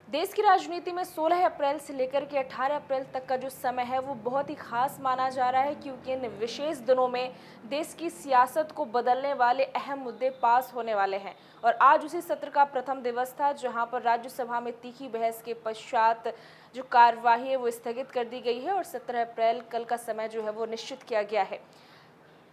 देश की राजनीति में 16 अप्रैल से लेकर के 18 अप्रैल तक का जो समय है वो बहुत ही खास माना जा रहा है, क्योंकि इन विशेष दिनों में देश की सियासत को बदलने वाले अहम मुद्दे पास होने वाले हैं। और आज उसी सत्र का प्रथम दिवस था, जहां पर राज्यसभा में तीखी बहस के पश्चात जो कार्यवाही है वो स्थगित कर दी गई है और 17 अप्रैल कल का समय जो है वो निश्चित किया गया है।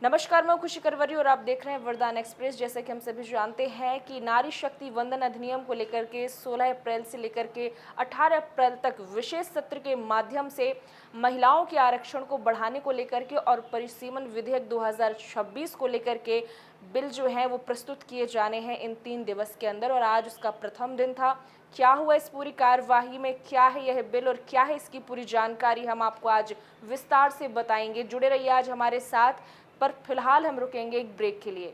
नमस्कार, मैं खुशी करवरी और आप देख रहे हैं वरदान एक्सप्रेस। जैसे कि हम सभी जानते हैं कि नारी शक्ति वंदन अधिनियम को लेकर के 16 अप्रैल से लेकर के 18 अप्रैल तक विशेष सत्र के माध्यम से महिलाओं के आरक्षण को बढ़ाने को लेकर के और परिसीमन विधेयक 2026 को लेकर के बिल जो है वो प्रस्तुत किए जाने हैं इन 3 दिवस के अंदर। और आज उसका प्रथम दिन था। क्या हुआ इस पूरी कार्यवाही में, क्या है यह बिल और क्या है इसकी पूरी जानकारी, हम आपको आज विस्तार से बताएंगे। जुड़े रहिए आज हमारे साथ, पर फिलहाल हम रुकेंगे एक ब्रेक के लिए।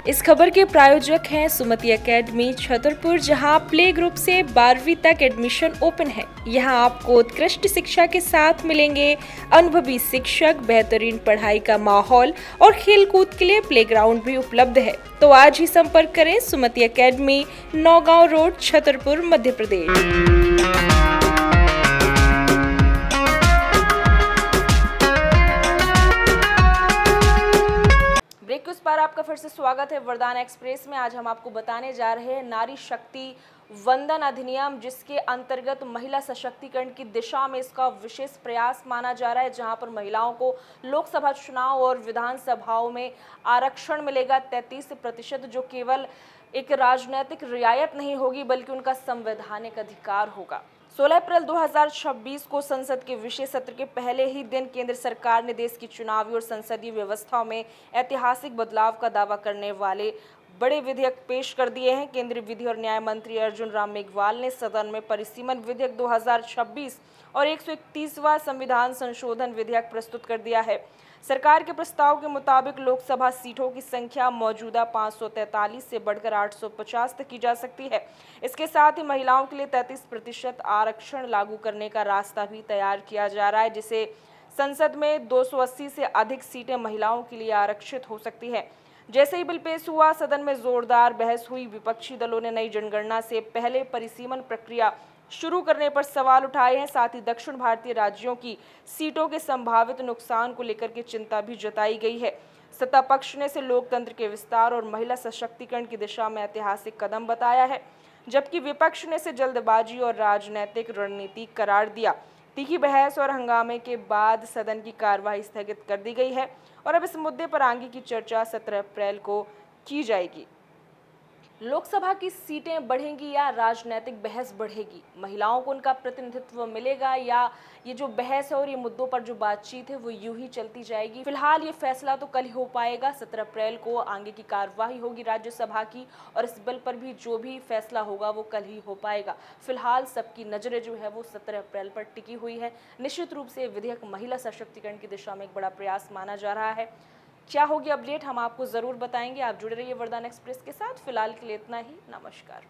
इस खबर के प्रायोजक हैं सुमति एकेडमी छतरपुर, जहां प्ले ग्रुप से 12वीं तक एडमिशन ओपन है। यहां आपको उत्कृष्ट शिक्षा के साथ मिलेंगे अनुभवी शिक्षक, बेहतरीन पढ़ाई का माहौल और खेलकूद के लिए प्लेग्राउंड भी उपलब्ध है। तो आज ही संपर्क करें सुमति academy, Naugaon road, Chhatarpur, Madhya Pradesh. Break के उस पार आपका फिर से स्वागत है वरदान एक्सप्रेस में। आज हम आपको बताने जा रहे हैं नारी शक्ति वंदन अधिनियम, जिसके अंतर्गत महिला सशक्तिकरण की दिशा में इसका विशेष प्रयास माना जा रहा है, जहां पर महिलाओं को लोकसभा चुनाव और विधानसभाओं में आरक्षण मिलेगा 33%, जो केवल एक राजनीतिक रियायत नहीं होगी बल्कि उनका संवैधानिक अधिकार होगा। 16 अप्रैल 2026 को संसद के विशेष सत्र के पहले ही दिन केंद्र सरकार ने देश की चुनावी और संसदीय व्यवस्था में ऐतिहासिक बदलाव का दावा करने वाले बड़े विधेयक पेश कर दिए हैं। केंद्रीय विधि और न्याय मंत्री अर्जुन राम मेघवाल ने सदन में परिसीमन विधेयक 2026 और 131वां संविधान संशोधन विधेयक प्रस्तुत कर दिया है। सरकार के प्रस्ताव के मुताबिक लोकसभा सीटों की संख्या मौजूदा 543 से बढ़कर 850 तक की जा सकती है। इसके साथ ही महिलाओं के लिए 33% आरक्षण लागू करने का रास्ता भी तैयार किया जा रहा है, जिसे संसद में 280 से अधिक सीटें महिलाओं के लिए आरक्षित हो सकती है। जैसे ही बिल पेश हुआ, सदन में जोरदार बहस हुई। विपक्षी दलों ने नई जनगणना से पहले परिसीमन प्रक्रिया शुरू करने पर सवाल उठाए हैं। साथ ही दक्षिण भारतीय राज्यों की सीटों के संभावित नुकसान को लेकर के चिंता भी जताई गई है। सत्ता पक्ष ने इसे लोकतंत्र के विस्तार और महिला सशक्तिकरण की दिशा में ऐतिहासिक कदम बताया है, जबकि विपक्ष ने इसे जल्दबाजी और राजनीतिक रणनीति करार दिया। तीखी बहस और हंगामे के बाद सदन की कार्यवाही स्थगित कर दी गई है और अब इस मुद्दे पर आगे की चर्चा 17 अप्रैल को की जाएगी। लोकसभा की सीटें बढ़ेंगी या राजनीतिक बहस बढ़ेगी, महिलाओं को उनका प्रतिनिधित्व मिलेगा या ये जो बहस है और ये मुद्दों पर जो बातचीत है वो यूं ही चलती जाएगी। फिलहाल ये फैसला तो कल ही हो पाएगा। 17 अप्रैल को आगे की कार्यवाही होगी राज्यसभा की और इस बिल पर भी जो भी फैसला होगा वो कल ही हो पाएगा। फिलहाल सबकी नजरें जो है वो 17 अप्रैल पर टिकी हुई है। निश्चित रूप से विधेयक महिला सशक्तिकरण की दिशा में एक बड़ा प्रयास माना जा रहा है। क्या होगी अपडेट, हम आपको जरूर बताएंगे। आप जुड़े रहिए वरदान एक्सप्रेस के साथ। फिलहाल के लिए इतना ही। नमस्कार।